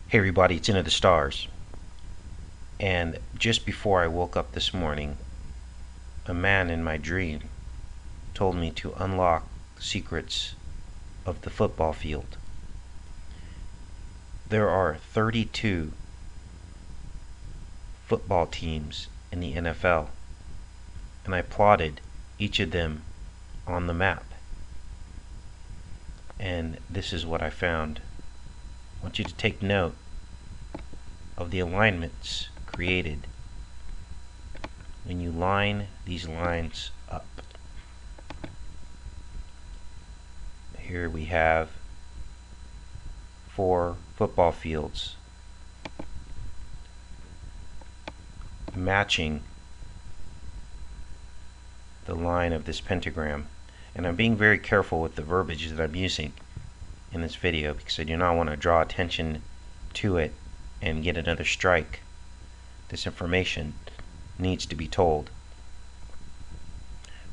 Hey everybody, it's Into the Stars. And just before I woke up this morning, a man in my dream told me to unlock the secrets of the football field. There are 32 football teams in the NFL, and I plotted each of them on the map. And this is what I found. I want you to take note of the alignments created when you line these lines up. Here we have 4 football fields matching the line of this pentagram. And I'm being very careful with the verbiage that I'm using in this video because I do not want to draw attention to it and get another strike. This information needs to be told.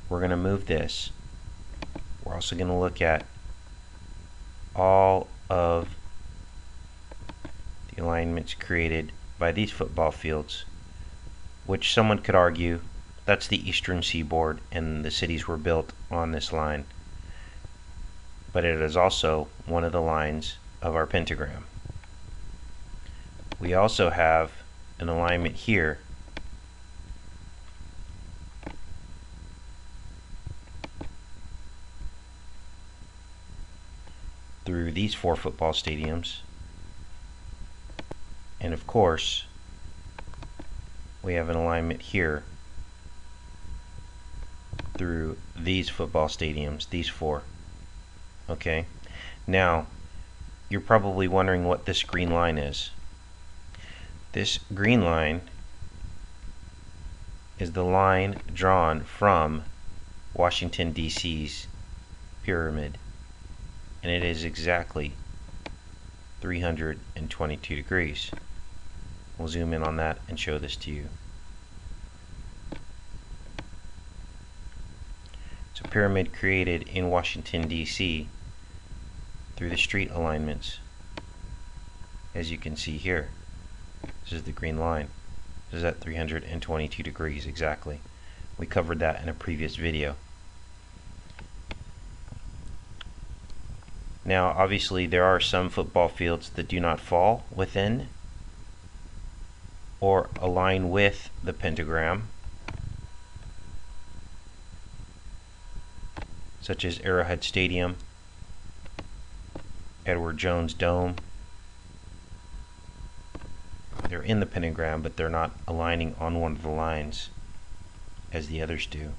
We're going to move this. We're also going to look at all of the alignments created by these football fields, which someone could argue that's the eastern seaboard and the cities were built on this line. But it is also one of the lines of our pentagram. We also have an alignment here through these 4 football stadiums, and of course we have an alignment here through these football stadiums, these 4. Okay, now you're probably wondering what this green line is. This green line is the line drawn from Washington, D.C.'s pyramid, and it is exactly 322 degrees. We'll zoom in on that and show this to you. It's a pyramid created in Washington, D.C. through the street alignments, as you can see here. This is the green line. This is at 322 degrees exactly. We covered that in a previous video. Now obviously there are some football fields that do not fall within or align with the pentagram, such as Arrowhead Stadium, Edward Jones Dome. They're in the pentagram, but they're not aligning on one of the lines as the others do.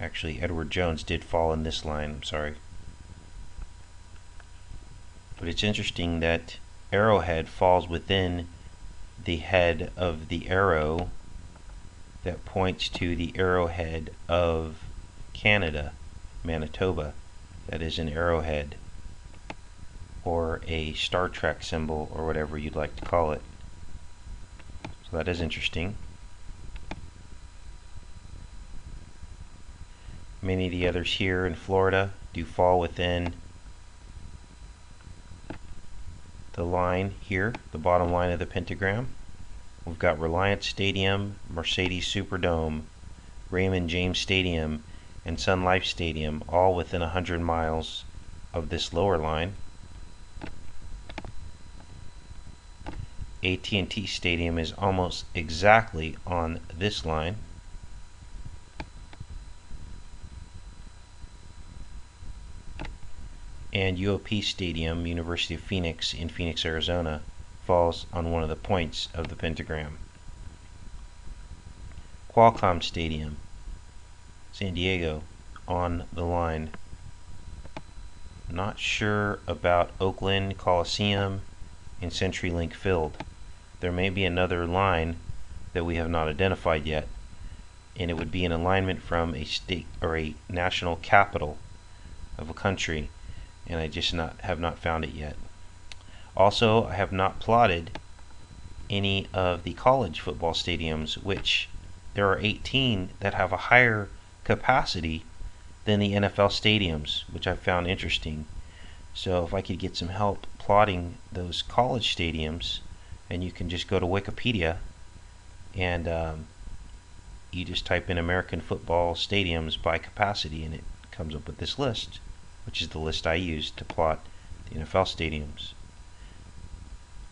Actually, Edward Jones did fall in this line, I'm sorry. But it's interesting that Arrowhead falls within the head of the arrow that points to the arrowhead of Canada, Manitoba. That is an arrowhead, or a Star Trek symbol, or whatever you'd like to call it. So that is interesting. Many of the others here in Florida do fall within the line here, the bottom line of the pentagram. We've got Reliance Stadium, Mercedes Superdome, Raymond James Stadium, and Sun Life Stadium, all within 100 miles of this lower line. AT&T Stadium is almost exactly on this line. And UOP Stadium, University of Phoenix in Phoenix, Arizona, falls on one of the points of the pentagram. Qualcomm Stadium, San Diego, on the line. Not sure about Oakland Coliseum and CenturyLink Field. There may be another line that we have not identified yet, and it would be an alignment from a state or a national capital of a country, and I just have not found it yet. Also, I have not plotted any of the college football stadiums, which there are 18 that have a higher capacity than the NFL stadiums, which I found interesting. So if I could get some help plotting those college stadiums, and you can just go to Wikipedia and you just type in American football stadiums by capacity, and it comes up with this list, which is the list I used to plot the NFL stadiums.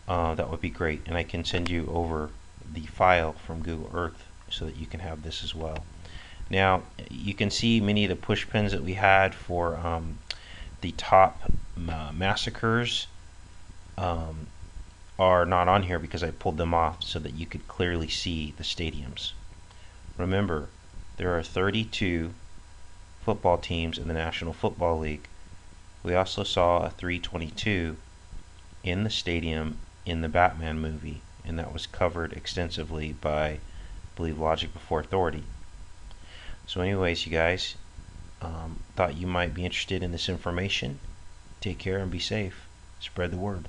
That would be great, and I can send you over the file from Google Earth so that you can have this as well. Now you can see many of the push pins that we had for the top massacres are not on here because I pulled them off so that you could clearly see the stadiums. Remember, there are 32 football teams in the National Football League. We also saw a 322 in the stadium in the Batman movie, and that was covered extensively by, I believe, Logic Before Authority. So anyways, you guys, thought you might be interested in this information. Take care and be safe. Spread the word.